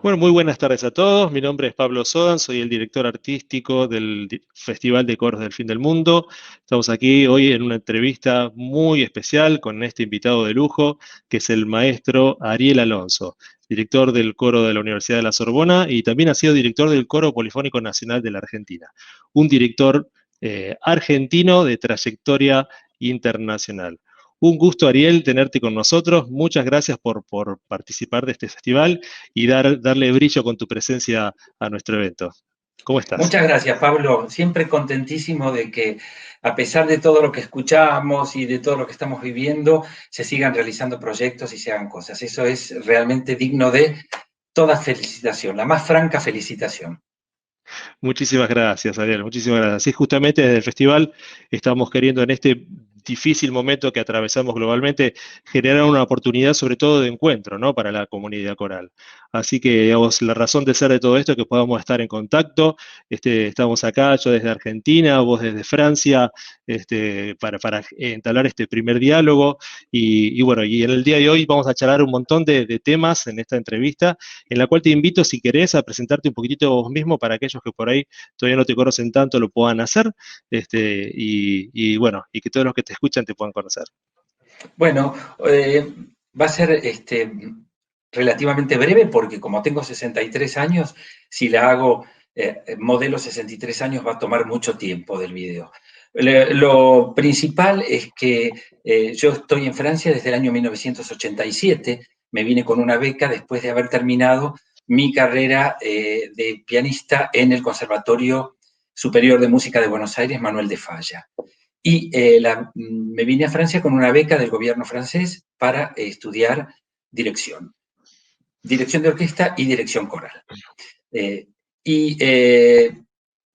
Bueno, muy buenas tardes a todos. Mi nombre es Pablo Sodan, soy el director artístico del Festival de Coros del Fin del Mundo. Estamos aquí hoy en una entrevista muy especial con este invitado de lujo, que es el maestro Ariel Alonso, director del coro de la Universidad de la Sorbona y también ha sido director del Coro Polifónico Nacional de la Argentina. Un director argentino de trayectoria internacional. Un gusto, Ariel, tenerte con nosotros. Muchas gracias por participar de este festival y darle brillo con tu presencia a nuestro evento. ¿Cómo estás? Muchas gracias, Pablo. Siempre contentísimo de que, a pesar de todo lo que escuchamos y de todo lo que estamos viviendo, se sigan realizando proyectos y se hagan cosas. Eso es realmente digno de toda felicitación, la más franca felicitación. Muchísimas gracias, Ariel, muchísimas gracias. Sí, justamente desde el festival estamos queriendo en este difícil momento que atravesamos globalmente generar una oportunidad sobre todo de encuentro, ¿no?, para la comunidad coral. Así que, digamos, la razón de ser de todo esto es que podamos estar en contacto. Estamos acá, yo desde Argentina, vos desde Francia, para entablar este primer diálogo. Y bueno, y en el día de hoy vamos a charlar un montón de temas en esta entrevista, en la cual te invito, si querés, a presentarte un poquitito vos mismo para aquellos que por ahí todavía no te conocen tanto lo puedan hacer, y bueno, y que todos los que te escuchan te puedan conocer. Bueno, va a ser relativamente breve porque como tengo 63 años, si la hago modelo 63 años va a tomar mucho tiempo del video. Lo principal es que yo estoy en Francia desde el año 1987, me vine con una beca después de haber terminado mi carrera de pianista en el Conservatorio Superior de Música de Buenos Aires, Manuel de Falla. Y me vine a Francia con una beca del gobierno francés para estudiar dirección, dirección de orquesta y dirección coral. Eh, y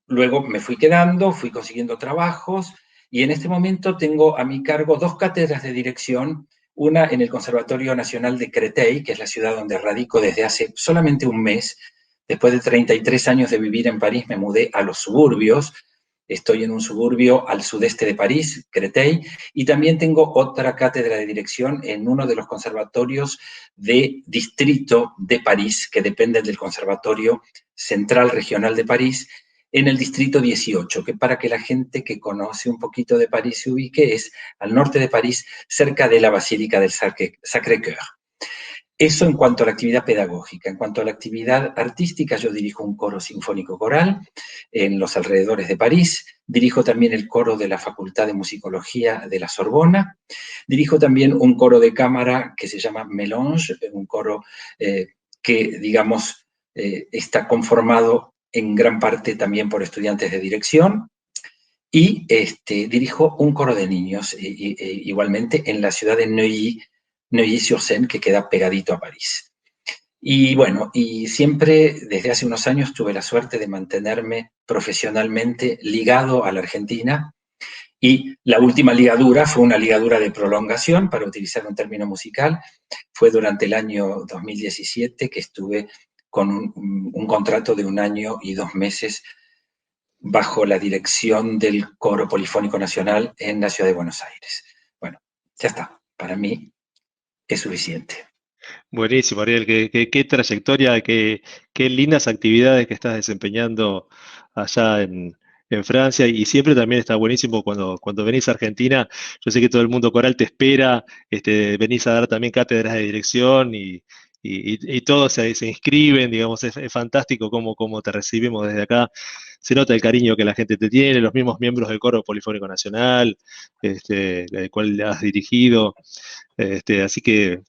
luego me fui quedando, fui consiguiendo trabajos y en este momento tengo a mi cargo 2 cátedras de dirección, una en el Conservatorio Nacional de Créteil, que es la ciudad donde radico desde hace solamente un mes. Después de 33 años de vivir en París, me mudé a los suburbios. Estoy en un suburbio al sudeste de París, Créteil, y también tengo otra cátedra de dirección en uno de los conservatorios de distrito de París, que dependen del Conservatorio Central Regional de París, en el distrito 18, que para que la gente que conoce un poquito de París se ubique, es al norte de París, cerca de la Basílica del Sacré-Cœur. Eso en cuanto a la actividad pedagógica. En cuanto a la actividad artística, yo dirijo un coro sinfónico coral en los alrededores de París, dirijo también el coro de la Facultad de Musicología de la Sorbona, dirijo también un coro de cámara que se llama Mélange, un coro que, digamos, está conformado en gran parte también por estudiantes de dirección, y dirijo un coro de niños, igualmente en la ciudad de Neuilly-sur-Seine, que queda pegadito a París. Y bueno, y siempre desde hace unos años tuve la suerte de mantenerme profesionalmente ligado a la Argentina, y la última ligadura fue una ligadura de prolongación, para utilizar un término musical. Fue durante el año 2017 que estuve con un contrato de 1 año y 2 meses bajo la dirección del Coro Polifónico Nacional en la ciudad de Buenos Aires. Bueno, ya está. Para mí es suficiente. Buenísimo, Ariel, qué trayectoria, qué lindas actividades que estás desempeñando allá en Francia y siempre también está buenísimo cuando venís a Argentina. Yo sé que todo el mundo coral te espera, venís a dar también cátedras de dirección y todos se inscriben, digamos, es fantástico cómo te recibimos desde acá. Se nota el cariño que la gente te tiene, los mismos miembros del Coro Polifónico Nacional, el cual has dirigido. Así que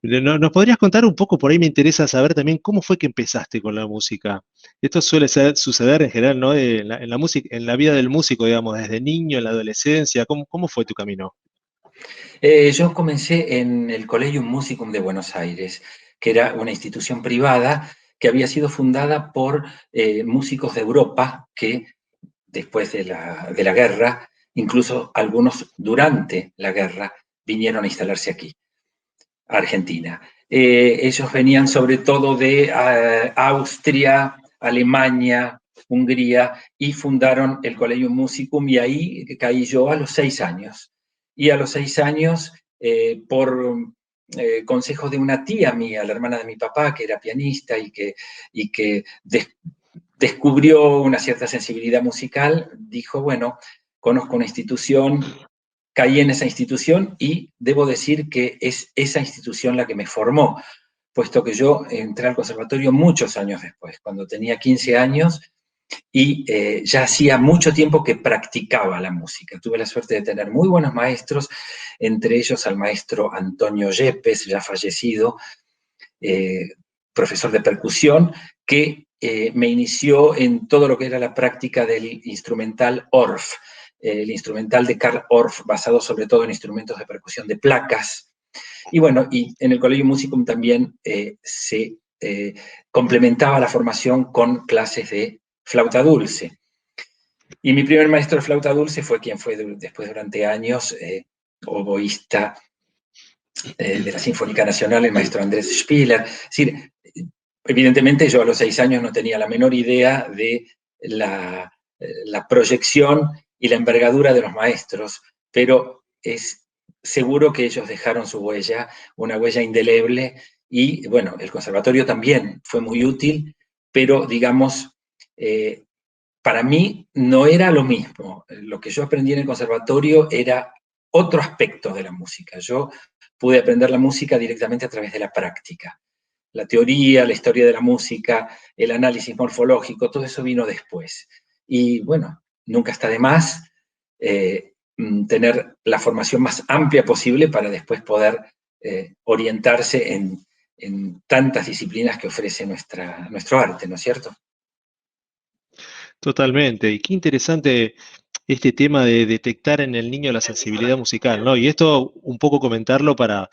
¿nos podrías contar un poco? Por ahí me interesa saber también cómo fue que empezaste con la música. Esto suele suceder en general, ¿no? En la música, en la vida del músico, digamos, desde niño, en la adolescencia. ¿Cómo fue tu camino? Yo comencé en el Collegium Musicum de Buenos Aires, que era una institución privada que había sido fundada por músicos de Europa que después de la guerra, incluso algunos durante la guerra, vinieron a instalarse aquí, a Argentina. Ellos venían sobre todo de Austria, Alemania, Hungría, y fundaron el Collegium Musicum, y ahí caí yo a los 6 años. Y a los 6 años, por consejo de una tía mía, la hermana de mi papá, que era pianista y que descubrió una cierta sensibilidad musical, dijo, bueno, conozco una institución, caí en esa institución, y debo decir que es esa institución la que me formó, puesto que yo entré al conservatorio muchos años después, cuando tenía 15 años, y ya hacía mucho tiempo que practicaba la música. Tuve la suerte de tener muy buenos maestros, entre ellos al maestro Antonio Yepes, ya fallecido, eh, profesor de percusión, que me inició en todo lo que era la práctica del instrumental Orff, el instrumental de Carl Orff, basado sobre todo en instrumentos de percusión de placas. Y bueno, y en el Collegium Musicum también se complementaba la formación con clases de flauta dulce. Y mi primer maestro de flauta dulce fue quien fue después durante años oboísta de la Sinfónica Nacional, el maestro Andrés Spieler. Es decir, evidentemente yo a los 6 años no tenía la menor idea de la proyección y la envergadura de los maestros, pero es seguro que ellos dejaron su huella, una huella indeleble, y bueno, el conservatorio también fue muy útil, pero digamos, para mí no era lo mismo. Lo que yo aprendí en el conservatorio era otro aspecto de la música. Yo pude aprender la música directamente a través de la práctica. La teoría, la historia de la música, el análisis morfológico, todo eso vino después. Y bueno, nunca está de más tener la formación más amplia posible para después poder orientarse en tantas disciplinas que ofrece nuestro arte, ¿no es cierto? Totalmente. Y qué interesante este tema de detectar en el niño la sensibilidad musical, ¿no? Y esto un poco comentarlo para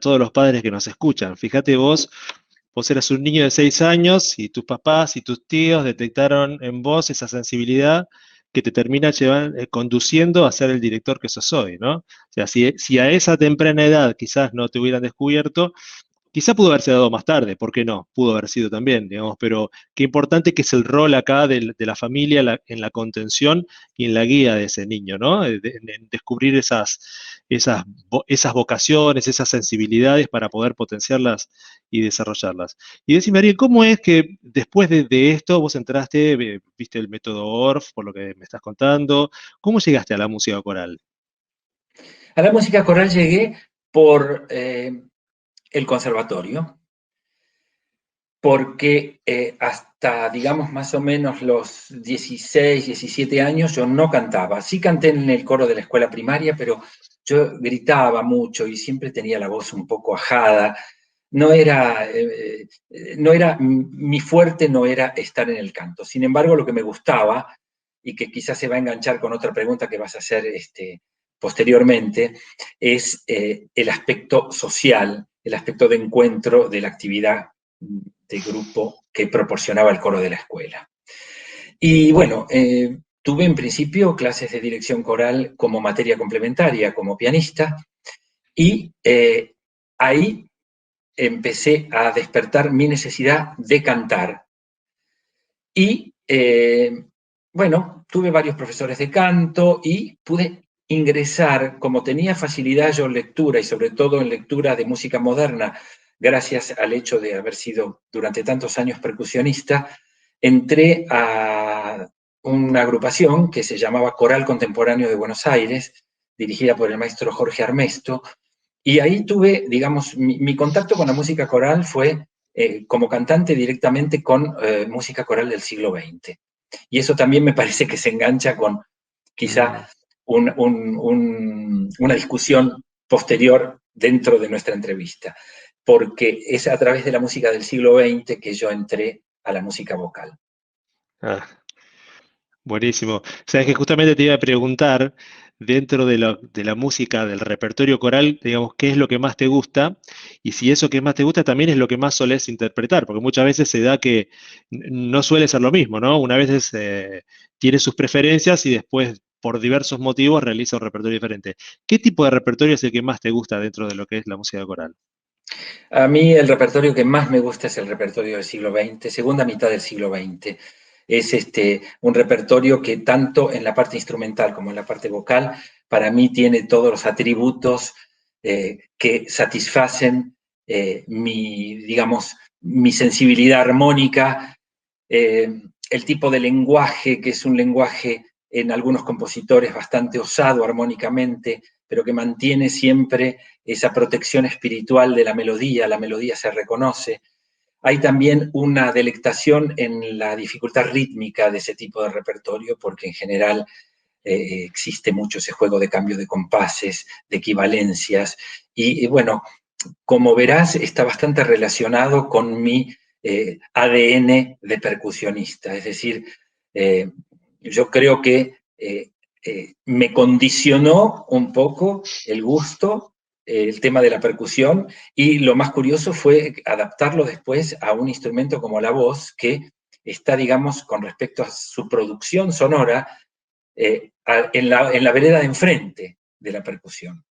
todos los padres que nos escuchan. Fíjate vos eras un niño de 6 años y tus papás y tus tíos detectaron en vos esa sensibilidad que te termina conduciendo a ser el director que sos hoy, ¿no? O sea, si a esa temprana edad quizás no te hubieran descubierto, quizá pudo haberse dado más tarde, ¿por qué no? Pudo haber sido también, digamos, pero qué importante que es el rol acá de la familia en la contención y en la guía de ese niño, ¿no? En descubrir esas vocaciones, esas sensibilidades para poder potenciarlas y desarrollarlas. Y decime, Ariel, ¿cómo es que después de esto vos entraste, viste el método ORF, por lo que me estás contando? ¿Cómo llegaste a la música coral? A la música coral llegué por el conservatorio, porque hasta, digamos, más o menos los 16, 17 años yo no cantaba. Sí canté en el coro de la escuela primaria, pero yo gritaba mucho y siempre tenía la voz un poco ajada. Mi fuerte no era estar en el canto. Sin embargo, lo que me gustaba, y que quizás se va a enganchar con otra pregunta que vas a hacer posteriormente, es el aspecto social, el aspecto de encuentro de la actividad de grupo que proporcionaba el coro de la escuela. Y bueno, tuve en principio clases de dirección coral como materia complementaria, como pianista, y ahí empecé a despertar mi necesidad de cantar. Y bueno, tuve varios profesores de canto y pude ingresar, como tenía facilidad yo en lectura y sobre todo en lectura de música moderna, gracias al hecho de haber sido durante tantos años percusionista, entré a una agrupación que se llamaba Coral Contemporáneo de Buenos Aires, dirigida por el maestro Jorge Armesto, y ahí tuve, digamos, mi contacto con la música coral fue como cantante directamente con música coral del siglo XX. Y eso también me parece que se engancha con quizá una discusión posterior dentro de nuestra entrevista, porque es a través de la música del siglo XX que yo entré a la música vocal. Ah, buenísimo. Sabes que justamente te iba a preguntar, dentro de la música, del repertorio coral, digamos, ¿qué es lo que más te gusta? Y si eso que más te gusta también es lo que más solés interpretar, porque muchas veces se da que no suele ser lo mismo, ¿no? Una vez tiene sus preferencias y después, por diversos motivos, realiza un repertorio diferente. ¿Qué tipo de repertorio es el que más te gusta dentro de lo que es la música coral? A mí el repertorio que más me gusta es el repertorio del siglo XX, segunda mitad del siglo XX. Es un repertorio que tanto en la parte instrumental como en la parte vocal, para mí tiene todos los atributos que satisfacen digamos, mi sensibilidad armónica, el tipo de lenguaje, que es un lenguaje en algunos compositores bastante osado armónicamente, pero que mantiene siempre esa protección espiritual de la melodía se reconoce. Hay también una delectación en la dificultad rítmica de ese tipo de repertorio, porque en general existe mucho ese juego de cambio de compases, de equivalencias, y bueno, como verás, está bastante relacionado con mi ADN de percusionista, es decir, eh, yo creo que me condicionó un poco el gusto, el tema de la percusión, y lo más curioso fue adaptarlo después a un instrumento como la voz, que está, digamos, con respecto a su producción sonora, en la vereda de enfrente de la percusión.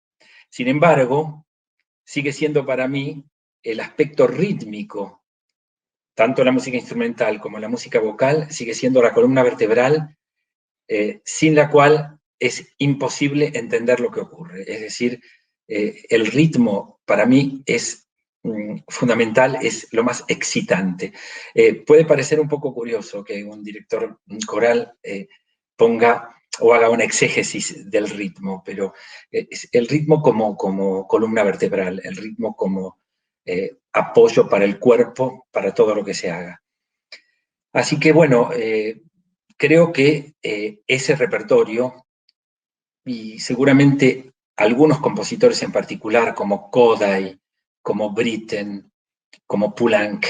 Sin embargo, sigue siendo para mí el aspecto rítmico, tanto la música instrumental como la música vocal, sigue siendo la columna vertebral sin la cual es imposible entender lo que ocurre. Es decir, el ritmo para mí es fundamental, es lo más excitante. Puede parecer un poco curioso que un director coral ponga o haga una exégesis del ritmo, pero es el ritmo como columna vertebral, el ritmo como apoyo para el cuerpo, para todo lo que se haga. Así que bueno, creo que ese repertorio y seguramente algunos compositores en particular, como Kodály, como Britten, como Poulenc,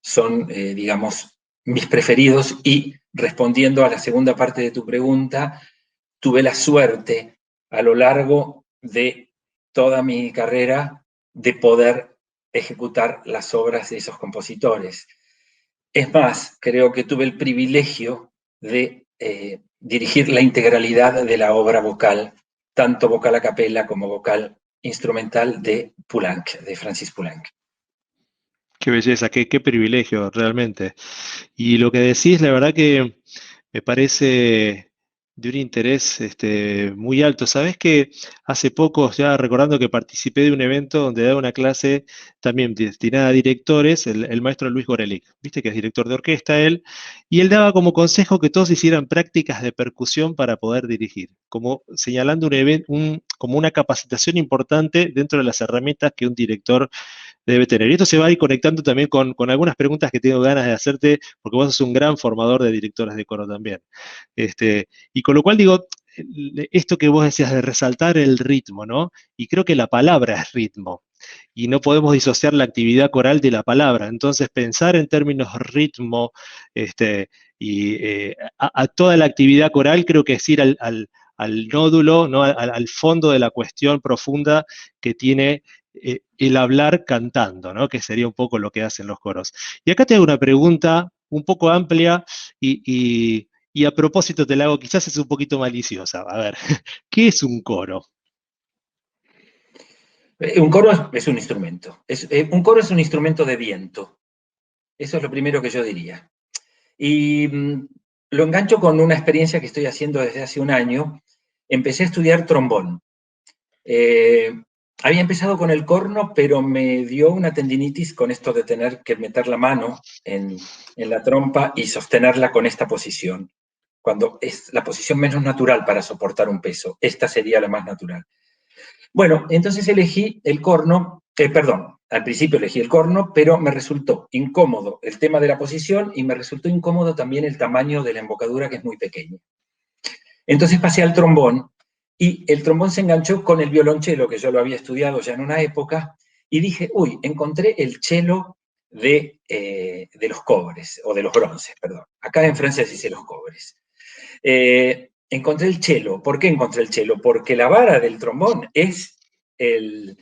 son, digamos, mis preferidos. Y respondiendo a la segunda parte de tu pregunta, tuve la suerte a lo largo de toda mi carrera de poder ejecutar las obras de esos compositores. Es más, creo que tuve el privilegio de dirigir la integralidad de la obra vocal, tanto vocal a capella como vocal instrumental de Poulenc, de Francis Poulenc. Qué belleza, qué privilegio realmente. Y lo que decís, la verdad que me parece de un interés muy alto. Sabés que hace poco, ya recordando que participé de un evento donde daba una clase también destinada a directores, el maestro Luis Gorelick, viste que es director de orquesta él, y él daba como consejo que todos hicieran prácticas de percusión para poder dirigir, como señalando como una capacitación importante dentro de las herramientas que un director debe tener. Y esto se va a ir conectando también con algunas preguntas que tengo ganas de hacerte, porque vos sos un gran formador de directores de coro también. Y con lo cual digo, esto que vos decías de resaltar el ritmo, ¿no? Y creo que la palabra es ritmo. Y no podemos disociar la actividad coral de la palabra. Entonces, pensar en términos ritmo y a toda la actividad coral creo que es ir al nódulo, ¿no? Al fondo de la cuestión profunda que tiene el hablar cantando, ¿no? Que sería un poco lo que hacen los coros. Y acá te hago una pregunta un poco amplia y a propósito te la hago, quizás es un poquito maliciosa. A ver, ¿qué es un coro? Un coro es un instrumento. Un coro es un instrumento de viento. Eso es lo primero que yo diría. Y lo engancho con una experiencia que estoy haciendo desde hace un año. Empecé a estudiar trombón. Había empezado con el corno, pero me dio una tendinitis con esto de tener que meter la mano en la trompa y sostenerla con esta posición, cuando es la posición menos natural para soportar un peso. Esta sería la más natural. Bueno, entonces elegí el corno, perdón, al principio elegí el corno, pero me resultó incómodo el tema de la posición y me resultó incómodo también el tamaño de la embocadura, que es muy pequeña. Entonces pasé al trombón y el trombón se enganchó con el violonchelo, que yo lo había estudiado ya en una época, y dije, uy, encontré el cello de los cobres, o de los bronces, perdón. Acá en Francia se dice los cobres. Encontré el cello. ¿Por qué encontré el cello? Porque la vara del trombón es el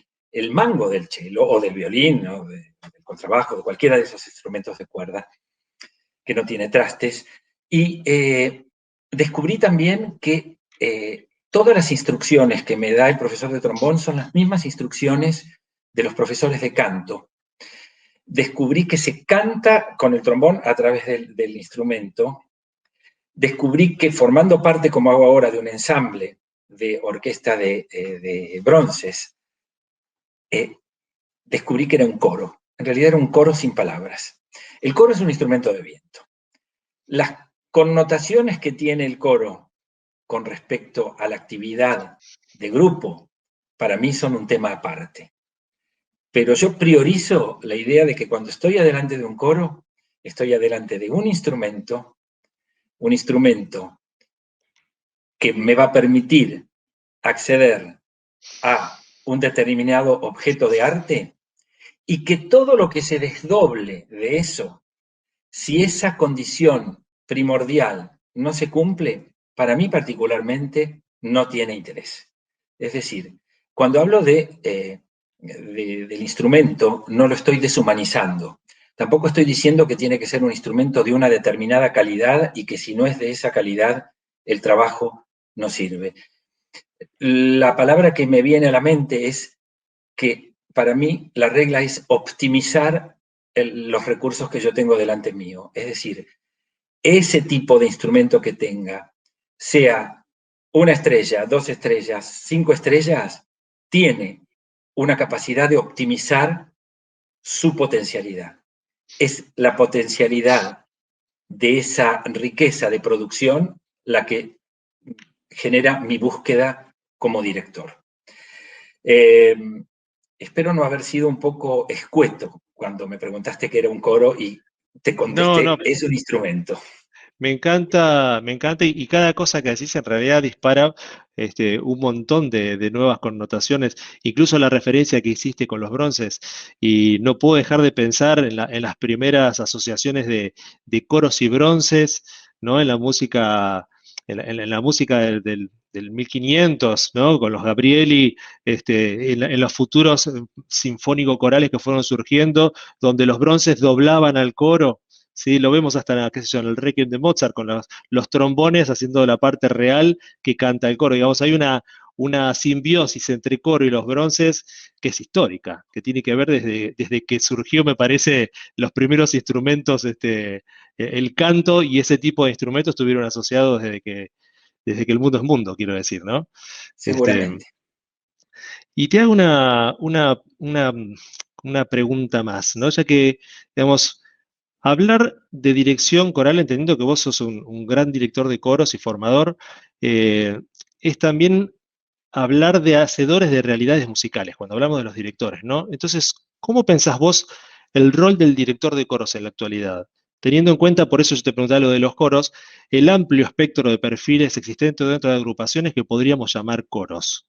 mango del cello, o del violín, ¿no? Del contrabajo, de cualquiera de esos instrumentos de cuerda que no tiene trastes. Y descubrí también que todas las instrucciones que me da el profesor de trombón son las mismas instrucciones de los profesores de canto. Descubrí que se canta con el trombón a través del instrumento. Descubrí que formando parte, como hago ahora, de un ensamble de orquesta de bronces, descubrí que era un coro. En realidad era un coro sin palabras. El coro es un instrumento de viento. Las connotaciones que tiene el coro con respecto a la actividad de grupo, para mí son un tema aparte. Pero yo priorizo la idea de que cuando estoy adelante de un coro, estoy adelante de un instrumento que me va a permitir acceder a un determinado objeto de arte y que todo lo que se desdoble de eso, si esa condición primordial no se cumple, para mí particularmente no tiene interés. Es decir, cuando hablo del instrumento, no lo estoy deshumanizando. Tampoco estoy diciendo que tiene que ser un instrumento de una determinada calidad y que si no es de esa calidad, el trabajo no sirve. La palabra que me viene a la mente es que para mí la regla es optimizar los recursos que yo tengo delante mío. Es decir, ese tipo de instrumento que tenga, sea una estrella, 2 estrellas, 5 estrellas, tiene una capacidad de optimizar su potencialidad. Es la potencialidad de esa riqueza de producción la que genera mi búsqueda como director. Espero no haber sido un poco escueto cuando me preguntaste qué era un coro y te No, no, contesté, es un instrumento. Me encanta y cada cosa que decís en realidad dispara un montón de nuevas connotaciones, incluso la referencia que hiciste con los bronces. Y no puedo dejar de pensar en las primeras asociaciones de coros y bronces, ¿no? En la música, en la música del 1500, ¿no? Con los Gabrieli, en los futuros sinfónico-corales que fueron surgiendo, donde los bronces doblaban al coro. Sí, lo vemos hasta, qué sé yo, en el Requiem de Mozart, con los trombones haciendo la parte real que canta el coro. Digamos, hay una simbiosis entre coro y los bronces que es histórica, que tiene que ver desde que surgió, me parece, los primeros instrumentos, el canto y ese tipo de instrumentos estuvieron asociados desde que el mundo es mundo, quiero decir, ¿no? Este, Seguramente. y te hago una pregunta más, ¿no? Ya que, digamos, hablar de dirección coral, entendiendo que vos sos un gran director de coros y formador, eh, es también hablar de hacedores de realidades musicales, cuando hablamos de los directores, ¿no? Entonces, ¿cómo pensás vos el rol del director de coros en la actualidad? Teniendo en cuenta, por eso yo te preguntaba lo de los coros, el amplio espectro de perfiles existentes dentro de agrupaciones que podríamos llamar coros.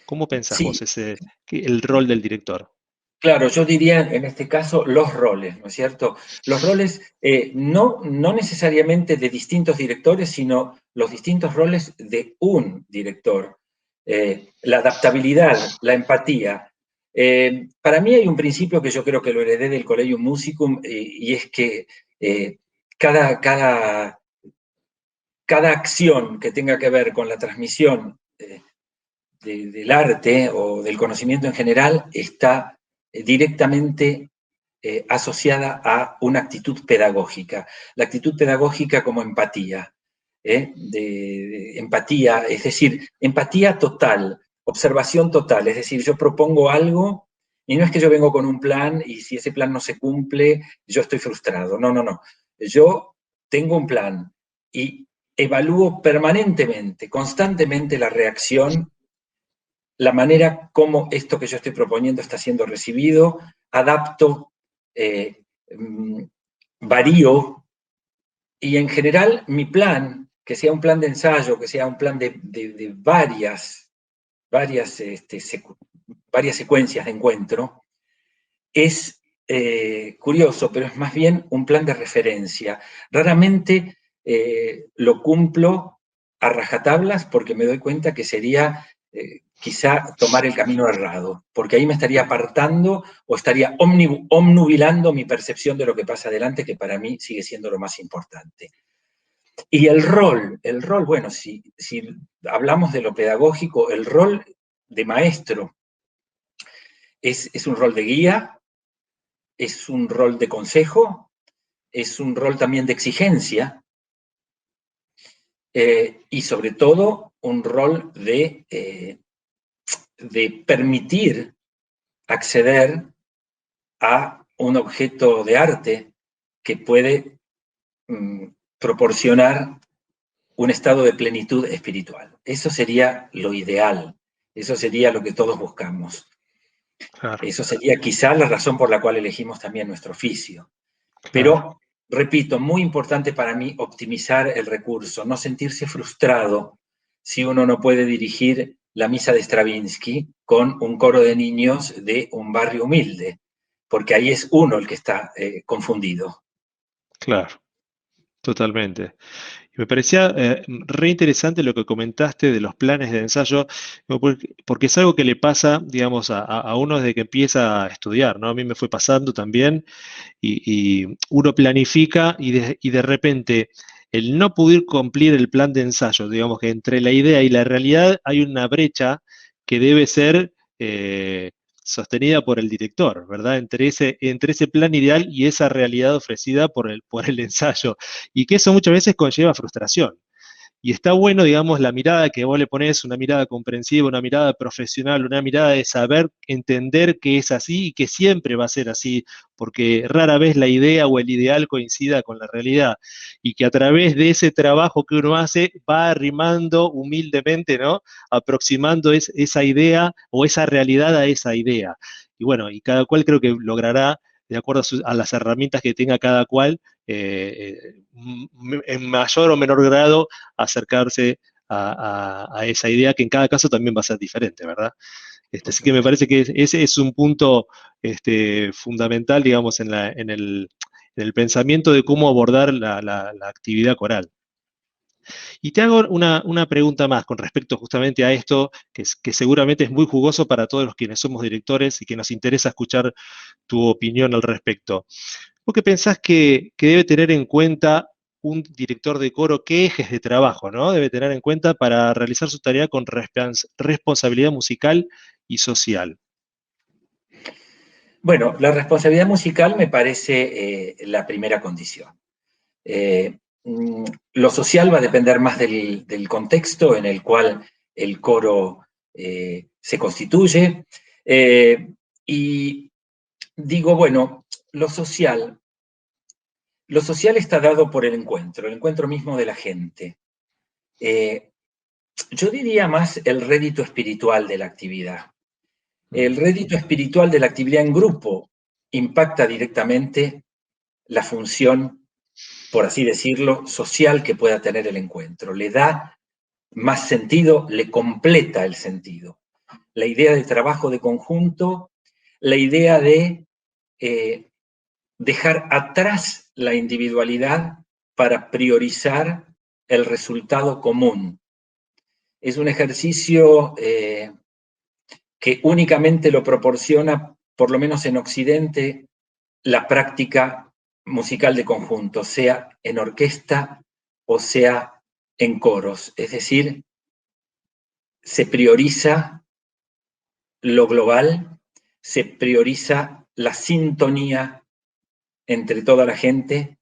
¿Cómo pensás vos Sí, el rol del director? claro, yo diría en este caso los roles, ¿no es cierto? Los roles no necesariamente de distintos directores, sino los distintos roles de un director. La adaptabilidad, la empatía. Para mí hay un principio que yo creo que lo heredé del Collegium Musicum y es que eh, cada, cada, cada acción que tenga que ver con la transmisión del arte o del conocimiento en general está directamente asociada a una actitud pedagógica. La actitud pedagógica como empatía, de empatía, es decir, empatía total, observación total, es decir, yo propongo algo y no es que yo vengo con un plan y si ese plan no se cumple, yo estoy frustrado. No, no, no. Yo tengo un plan y evalúo permanentemente, constantemente la reacción, la manera como esto que yo estoy proponiendo está siendo recibido, adapto, eh, mm, varío y en general mi plan, que sea un plan de ensayo, que sea un plan de varias secuencias de encuentro, es curioso, pero es más bien un plan de referencia. Raramente lo cumplo a rajatablas porque me doy cuenta que sería quizá tomar el camino errado, porque ahí me estaría apartando o estaría omnubilando mi percepción de lo que pasa adelante, que para mí sigue siendo lo más importante. Y el rol, bueno, si hablamos de lo pedagógico, el rol de maestro es un rol de guía, es un rol de consejo, es un rol también de exigencia y sobre todo un rol de permitir acceder a un objeto de arte que puede proporcionar un estado de plenitud espiritual. Eso sería lo ideal, eso sería lo que todos buscamos. Claro, Eso sería quizá la razón por la cual elegimos también nuestro oficio. claro. Pero, repito, muy importante para mí optimizar el recurso, no sentirse frustrado si uno no puede dirigir la misa de Stravinsky con un coro de niños de un barrio humilde, porque ahí es uno el que está confundido. Claro, totalmente. Y me parecía re interesante lo que comentaste de los planes de ensayo, digo, porque es algo que le pasa, digamos, a uno desde que empieza a estudiar, ¿no? A mí me fue pasando también, y uno planifica y de repente el no poder cumplir el plan de ensayo, digamos que entre la idea y la realidad hay una brecha que debe ser sostenida por el director, ¿verdad? Entre ese plan ideal y esa realidad ofrecida por el ensayo, y que eso muchas veces conlleva frustración. Y está bueno, digamos, la mirada que vos le ponés, una mirada comprensiva, una mirada profesional, una mirada de saber entender que es así y que siempre va a ser así, porque rara vez la idea o el ideal coincida con la realidad. Y que a través de ese trabajo que uno hace va arrimando humildemente, ¿no? Aproximando esa idea o esa realidad a esa idea. Y bueno, y cada cual creo que logrará de acuerdo a las herramientas que tenga cada cual, en mayor o menor grado acercarse a esa idea que en cada caso también va a ser diferente, ¿verdad? Por Así que me supuesto. parece que ese es un punto fundamental, digamos, en el pensamiento de cómo abordar la actividad coral. Y te hago una pregunta más con respecto justamente a esto, que seguramente es muy jugoso para todos los quienes somos directores y que nos interesa escuchar tu opinión al respecto. ¿Vos qué pensás que debe tener en cuenta un director de coro? ¿Qué ejes de trabajo, ¿no? Debe tener en cuenta para realizar su tarea con responsabilidad musical y social? Bueno, la responsabilidad musical me parece la primera condición. Eh, lo social va a depender más del contexto en el cual el coro se constituye. Y digo, bueno, lo social está dado por el encuentro mismo de la gente. Eh, yo diría más el rédito espiritual de la actividad. El rédito espiritual de la actividad en grupo impacta directamente la función, por así decirlo, social que pueda tener el encuentro. Le da más sentido, le completa el sentido. La idea de trabajo de conjunto, la idea de dejar atrás la individualidad para priorizar el resultado común. Es un ejercicio que únicamente lo proporciona, por lo menos en Occidente, la práctica musical de conjunto, sea en orquesta o sea en coros. Es decir, se prioriza lo global, se prioriza la sintonía entre toda la gente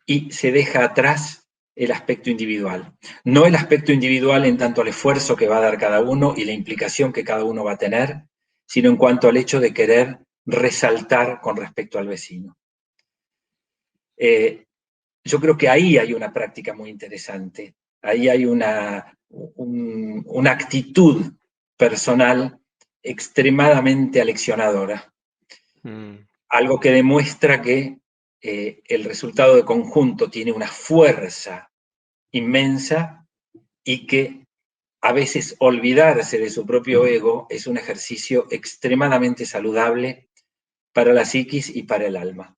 y se deja atrás el aspecto individual. No el aspecto individual en tanto al esfuerzo que va a dar cada uno y la implicación que cada uno va a tener, sino en cuanto al hecho de querer resaltar con respecto al vecino. Yo creo que ahí hay una práctica muy interesante, ahí hay una actitud personal extremadamente aleccionadora, Mm. algo que demuestra que el resultado de conjunto tiene una fuerza inmensa y que a veces olvidarse de su propio ego es un ejercicio extremadamente saludable para la psiquis y para el alma.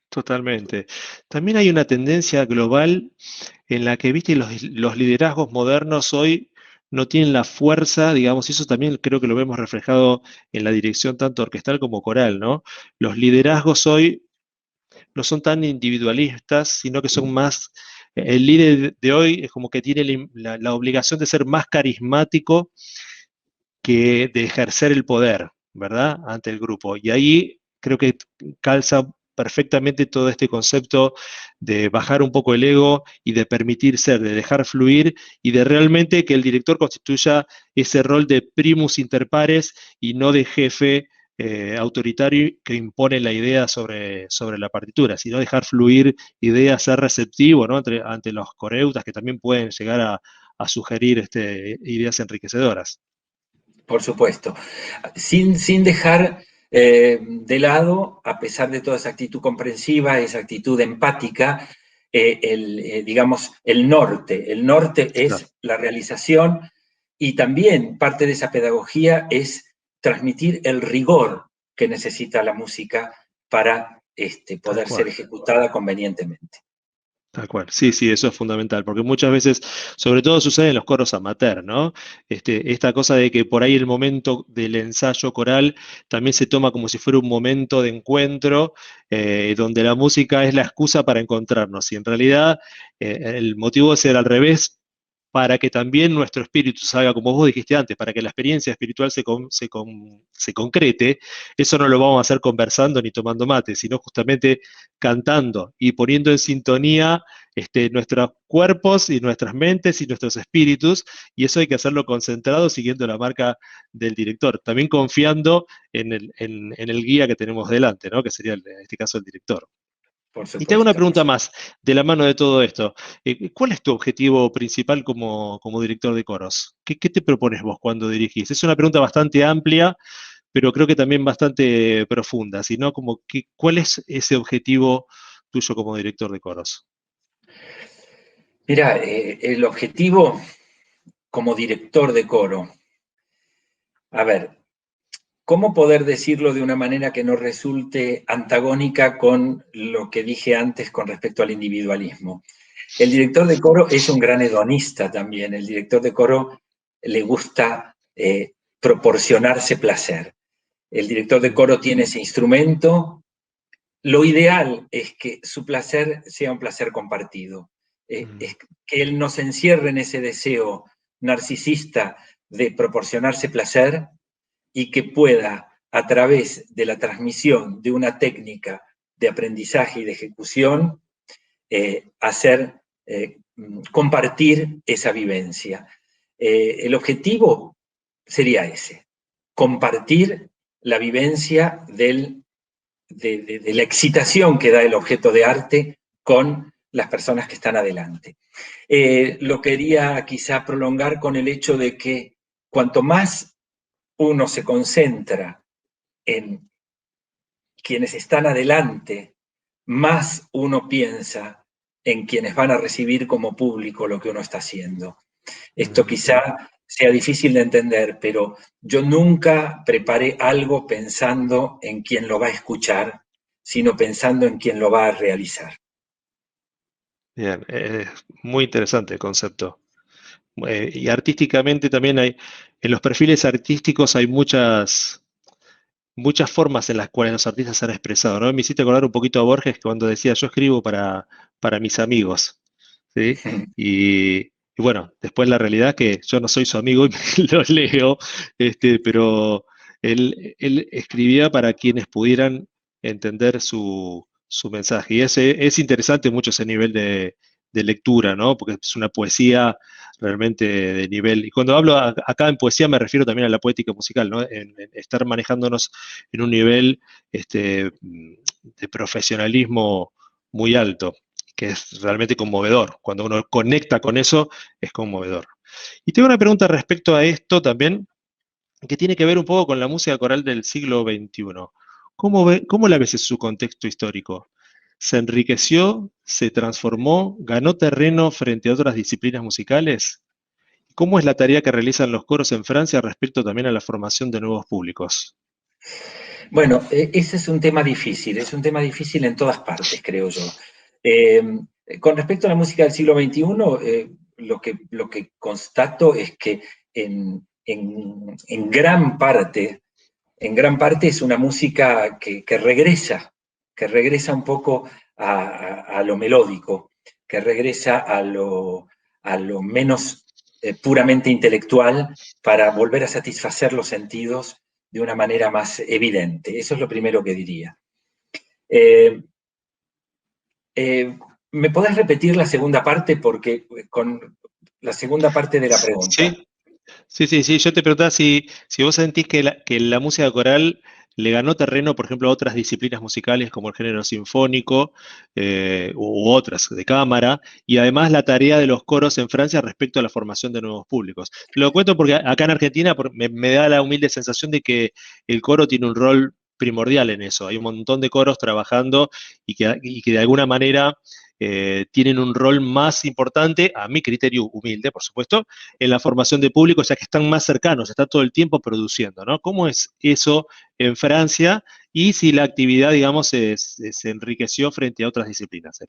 Totalmente. También hay una tendencia global en la que, viste, los liderazgos modernos hoy no tienen la fuerza, digamos, y eso también creo que lo vemos reflejado en la dirección tanto orquestal como coral, ¿no? Los liderazgos hoy no son tan individualistas, sino que son más, el líder de hoy es como que tiene la obligación de ser más carismático que de ejercer el poder, ¿verdad? Ante el grupo. Y ahí creo que calza perfectamente todo este concepto de bajar un poco el ego y de permitir ser, de dejar fluir y de realmente que el director constituya ese rol de primus inter pares y no de jefe autoritario que impone la idea sobre la partitura, sino dejar fluir ideas, ser receptivo, ¿no? ante los coreutas que también pueden llegar a sugerir ideas enriquecedoras. Por supuesto, sin dejar de lado, a pesar de toda esa actitud comprensiva, esa actitud empática, digamos, el norte. El norte Claro. es la realización y también parte de esa pedagogía es transmitir el rigor que necesita la música para Tal poder ser cual. ejecutada convenientemente. Tal cual, sí, sí, eso es fundamental, porque muchas veces, sobre todo sucede en los coros amateur, ¿no? Esta cosa de que por ahí el momento del ensayo coral también se toma como si fuera un momento de encuentro, donde la música es la excusa para encontrarnos, y en realidad el motivo es ser al revés, para que también nuestro espíritu salga, como vos dijiste antes, para que la experiencia espiritual se concrete. Eso no lo vamos a hacer conversando ni tomando mate, sino justamente cantando y poniendo en sintonía nuestros cuerpos y nuestras mentes y nuestros espíritus, y eso hay que hacerlo concentrado siguiendo la marca del director, también confiando en el guía que tenemos delante, ¿no? Que sería en este caso el director. Por Y te hago una supuesto, por pregunta supuesto. más, de la mano de todo esto. ¿Cuál es tu objetivo principal como director de coros? ¿Qué te propones vos cuando dirigís? Es una pregunta bastante amplia, pero creo que también bastante profunda, sino como que, ¿cuál es ese objetivo tuyo como director de coros? Mira, el objetivo como director de coro, a ver, ¿cómo poder decirlo de una manera que no resulte antagónica con lo que dije antes con respecto al individualismo? El director de coro es un gran hedonista también. El director de coro le gusta proporcionarse placer. El director de Mm, coro tiene ese instrumento. Lo ideal es que su placer sea un placer compartido. mm, Es que él no se encierre en ese deseo narcisista de proporcionarse placer y que pueda, a través de la transmisión de una técnica de aprendizaje y de ejecución, hacer, compartir esa vivencia. El objetivo sería ese, compartir la vivencia de la excitación que da el objeto de arte con las personas que están adelante. Lo quería quizá prolongar con el hecho de que cuanto más uno se concentra en quienes están adelante, más uno piensa en quienes van a recibir como público lo que uno está haciendo. Esto mm. quizá sea difícil de entender, pero yo nunca preparé algo pensando en quien lo va a escuchar, sino pensando en quien lo va a realizar. Bien, muy interesante el concepto. Y artísticamente también hay, en los perfiles artísticos hay muchas formas en las cuales los artistas se han expresado, ¿no? Me hiciste acordar un poquito a Borges cuando decía, yo escribo para mis amigos, ¿sí? Y bueno, después la realidad es que yo no soy su amigo y lo leo, pero él escribía para quienes pudieran entender su mensaje. Y es interesante mucho ese nivel de lectura, ¿no? Porque es una poesía realmente de nivel. Y cuando hablo acá en poesía me refiero también a la poética musical, ¿no? En estar manejándonos en un nivel de profesionalismo muy alto, que es realmente conmovedor. Cuando uno conecta con eso, es conmovedor. Y tengo una pregunta respecto a esto también, que tiene que ver un poco con la música coral del siglo XXI. ¿Cómo la ves en su contexto histórico? ¿Se enriqueció, se transformó, ganó terreno frente a otras disciplinas musicales? ¿Cómo es la tarea que realizan los coros en Francia respecto también a la formación de nuevos públicos? Bueno, ese es un tema difícil en todas partes, creo yo. Eh, con respecto a la música del siglo XXI, lo que constato es que en en gran parte es una música que regresa un poco a lo melódico, que regresa a lo menos puramente intelectual para volver a satisfacer los sentidos de una manera más evidente. Eso es lo primero que diría. Eh, eh, ¿Me podés repetir la segunda parte? Porque con la segunda parte de la pregunta. Sí, sí. Yo te preguntaba si vos sentís que la música coral le ganó terreno, por ejemplo, a otras disciplinas musicales como el género sinfónico u otras de cámara, y además la tarea de los coros en Francia respecto a la formación de nuevos públicos. Te lo cuento porque acá en Argentina me da la humilde sensación de que el coro tiene un rol primordial en eso. Hay un montón de coros trabajando y que de alguna manera tienen un rol más importante, a mi criterio humilde, por supuesto, en la formación de público, ya que están más cercanos, están todo el tiempo produciendo, ¿no? ¿Cómo es eso en Francia? Y si la actividad, digamos, se enriqueció frente a otras disciplinas.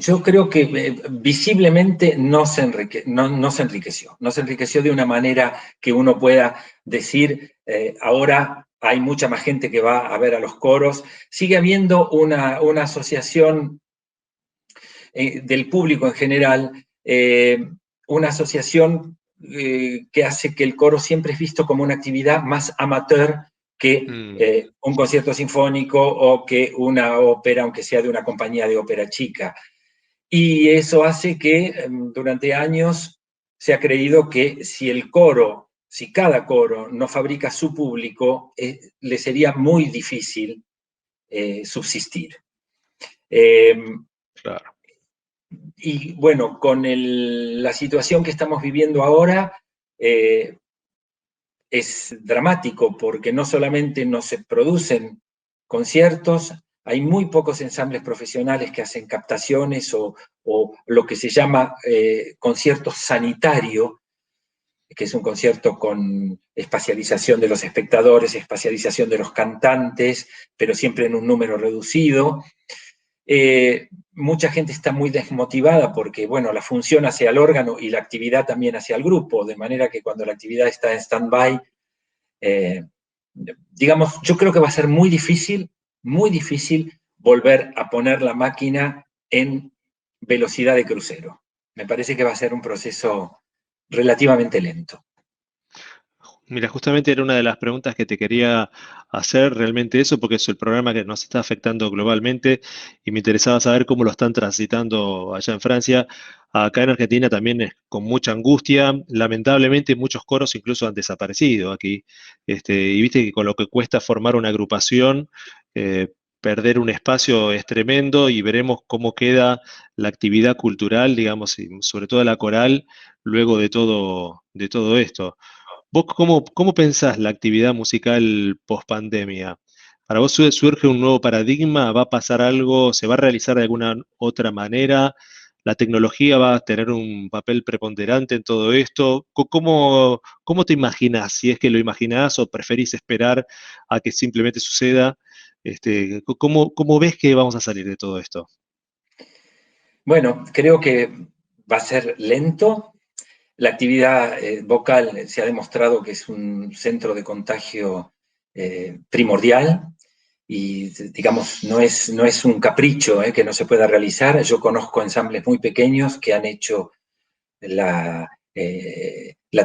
Yo creo que visiblemente no se enriqueció de una manera que uno pueda decir, ahora hay mucha más gente que va a ver a los coros. Sigue habiendo una asociación del público en general, una asociación que hace que el coro siempre es visto como una actividad más amateur que Mm, un concierto sinfónico o que una ópera, aunque sea de una compañía de ópera chica. Y eso hace que durante años se ha creído que si cada coro no fabrica su público, le sería muy difícil subsistir. Eh, claro. y bueno, con la situación que estamos viviendo ahora, eh, es dramático porque no solamente no se producen conciertos, hay muy pocos ensambles profesionales que hacen captaciones o lo que se llama concierto sanitario, que es un concierto con espacialización de los espectadores, espacialización de los cantantes, pero siempre en un número reducido. Mucha gente está muy desmotivada porque, bueno, la función hacia el órgano y la actividad también hacia el grupo, de manera que cuando la actividad está en stand-by, digamos, yo creo que va a ser muy difícil volver a poner la máquina en velocidad de crucero. Me parece que va a ser un proceso relativamente lento. Mira, justamente era una de las preguntas que te quería hacer realmente eso, porque es el programa que nos está afectando globalmente y me interesaba saber cómo lo están transitando allá en Francia. Acá en Argentina también es con mucha angustia. Lamentablemente muchos coros incluso han desaparecido aquí. Y viste que con lo que cuesta formar una agrupación, perder un espacio es tremendo y veremos cómo queda la actividad cultural, digamos, y sobre todo la coral, luego de todo esto. ¿Vos cómo pensás la actividad musical post pandemia? ¿Para vos surge un nuevo paradigma? ¿Va a pasar algo? ¿Se va a realizar de alguna otra manera? ¿La tecnología va a tener un papel preponderante en todo esto? ¿Cómo te imaginás? Si es que lo imaginás o preferís esperar a que simplemente suceda. ¿Cómo ves que vamos a salir de todo esto? Bueno, creo que va a ser lento. La actividad vocal se ha demostrado que es un centro de contagio primordial y, digamos, no es un capricho que no se pueda realizar. Yo conozco ensambles muy pequeños que han hecho la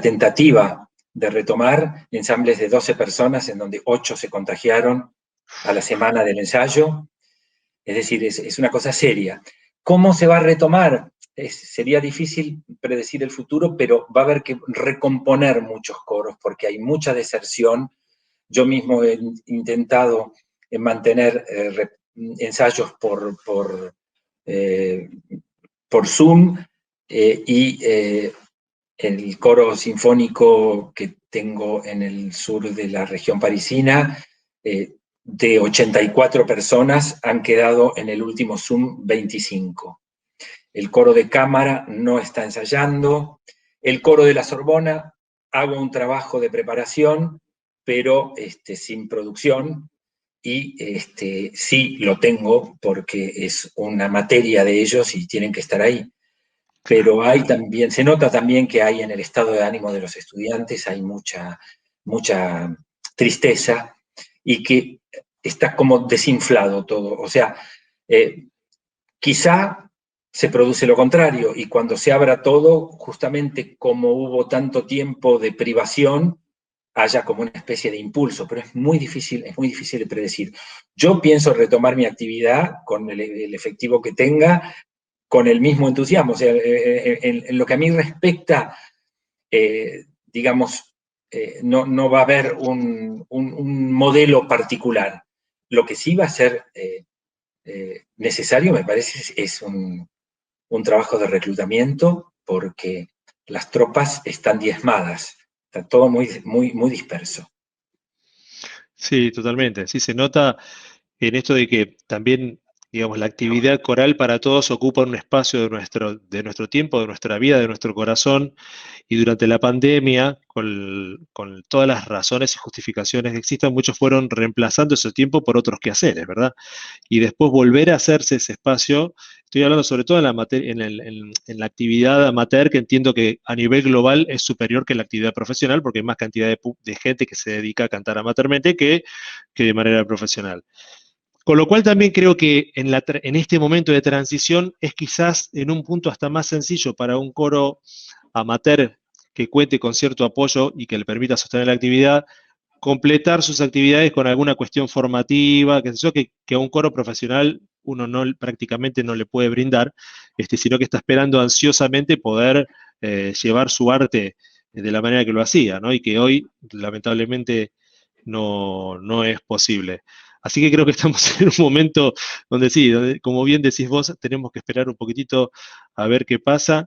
tentativa de retomar ensambles de 12 personas en donde 8 se contagiaron a la semana del ensayo. Es decir, es una cosa seria. ¿Cómo se va a retomar? Sería difícil predecir el futuro, pero va a haber que recomponer muchos coros porque hay mucha deserción. Yo mismo he intentado mantener ensayos eh, por Zoom y el coro sinfónico que tengo en el sur de la región parisina, de 84 personas han quedado en el último Zoom 25. El coro de cámara no está ensayando. El coro de la Sorbona hago un trabajo de preparación, pero sin producción. Y sí lo tengo porque es una materia de ellos y tienen que estar ahí. Pero hay también, se nota también que hay en el estado de ánimo de los estudiantes, hay mucha tristeza y que está como desinflado todo. O sea, eh, quizá se produce lo contrario y cuando se abra todo, justamente como hubo tanto tiempo de privación, haya como una especie de impulso, pero es muy difícil de predecir. Yo pienso retomar mi actividad con el efectivo que tenga, con el mismo entusiasmo. O sea, en lo que a mí respecta, digamos, no va a haber un modelo particular. Lo que sí va a ser necesario, me parece, es un trabajo de reclutamiento porque las tropas están diezmadas, está todo muy disperso. Sí, totalmente. Sí, se nota en esto de que también, digamos, la actividad coral para todos ocupa un espacio de nuestro tiempo, de nuestra vida, de nuestro corazón, y durante la pandemia, con todas las razones y justificaciones que existan, muchos fueron reemplazando ese tiempo por otros quehaceres, ¿verdad? Y después volver a hacerse ese espacio, estoy hablando sobre todo en en la actividad amateur, que entiendo que a nivel global es superior que la actividad profesional, porque hay más cantidad de gente que se dedica a cantar amateurmente que de manera profesional. Con lo cual también creo que en este momento de transición es quizás en un punto hasta más sencillo para un coro amateur que cuente con cierto apoyo y que le permita sostener la actividad, completar sus actividades con alguna cuestión formativa, que a un coro profesional uno prácticamente no le puede brindar, sino que está esperando ansiosamente poder llevar su arte de la manera que lo hacía, ¿no? Y que hoy lamentablemente no es posible. Así que creo que estamos en un momento donde sí, donde, como bien decís vos, tenemos que esperar un poquitito a ver qué pasa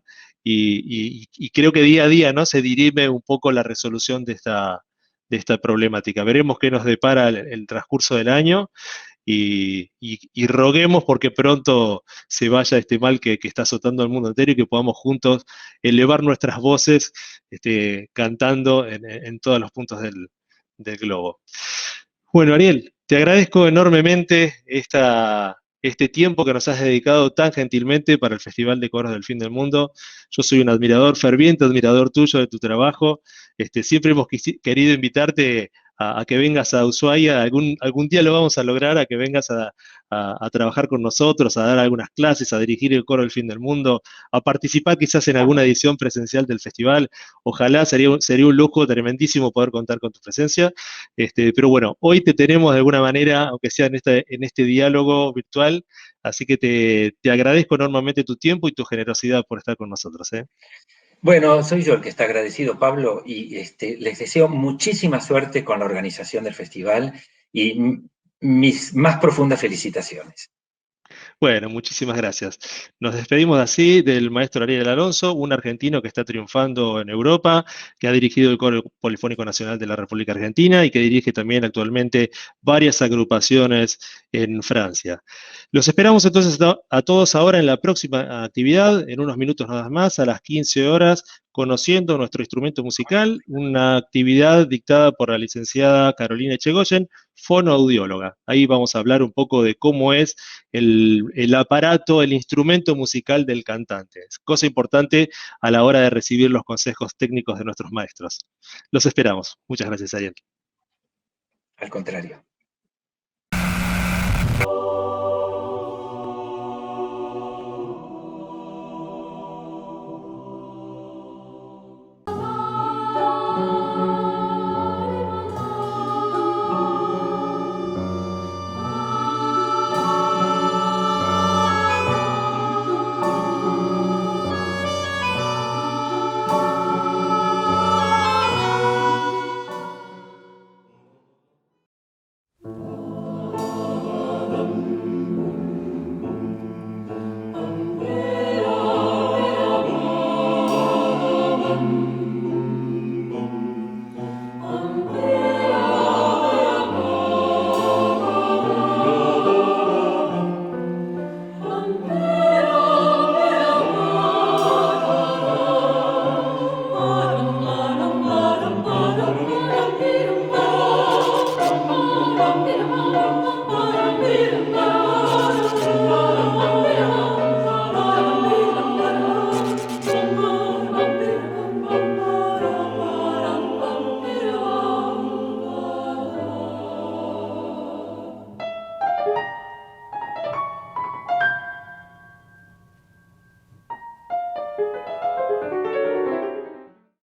y creo que día a día, ¿no? Se dirime un poco la resolución esta problemática. Veremos qué nos depara el transcurso del año y roguemos porque pronto se vaya este mal que está azotando al mundo entero y que podamos juntos elevar nuestras voces cantando en todos los puntos del globo. Bueno, Ariel, te agradezco enormemente este tiempo que nos has dedicado tan gentilmente para el Festival de Coros del Fin del Mundo. Yo soy un admirador, ferviente admirador tuyo de tu trabajo. Siempre hemos querido invitarte a que vengas a Ushuaia. Algún día lo vamos a lograr, a que vengas a trabajar con nosotros, a dar algunas clases, a dirigir el Coro del Fin del Mundo, a participar quizás en alguna edición presencial del festival. Ojalá, sería un lujo tremendísimo poder contar con tu presencia. Pero bueno, hoy te tenemos de alguna manera, aunque sea en este diálogo virtual, así que te agradezco enormemente tu tiempo y tu generosidad por estar con nosotros, ¿eh? Bueno, soy yo el que está agradecido, Pablo, y les deseo muchísima suerte con la organización del festival y mis más profundas felicitaciones. Bueno, muchísimas gracias. Nos despedimos así del maestro Ariel Alonso, un argentino que está triunfando en Europa, que ha dirigido el Coro Polifónico Nacional de la República Argentina y que dirige también actualmente varias agrupaciones en Francia. Los esperamos entonces a todos ahora en la próxima actividad, en unos minutos nada más, a las 15 horas, conociendo nuestro instrumento musical, una actividad dictada por la licenciada Carolina Echegoyen, fonoaudióloga. Ahí vamos a hablar un poco de cómo es el aparato, el instrumento musical del cantante. Es cosa importante a la hora de recibir los consejos técnicos de nuestros maestros. Los esperamos. Muchas gracias, Ariel. Al contrario.